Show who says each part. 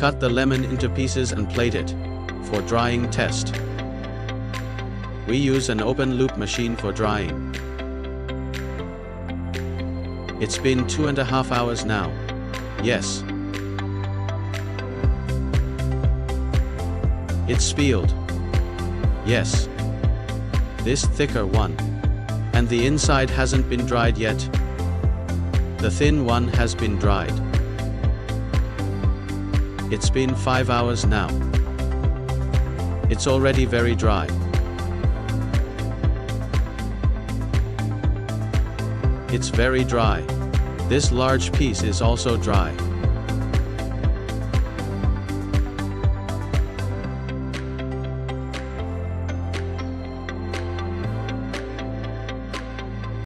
Speaker 1: Cut the lemon into pieces and plate it for drying test. We use an open loop machine for drying. It's been 2.5 hours now. Yes. It's peeled. Yes. This thicker one. And the inside hasn't been dried yet. The thin one has been dried. It's been 5 hours now. It's already very dry. It's very dry. This large piece is also dry.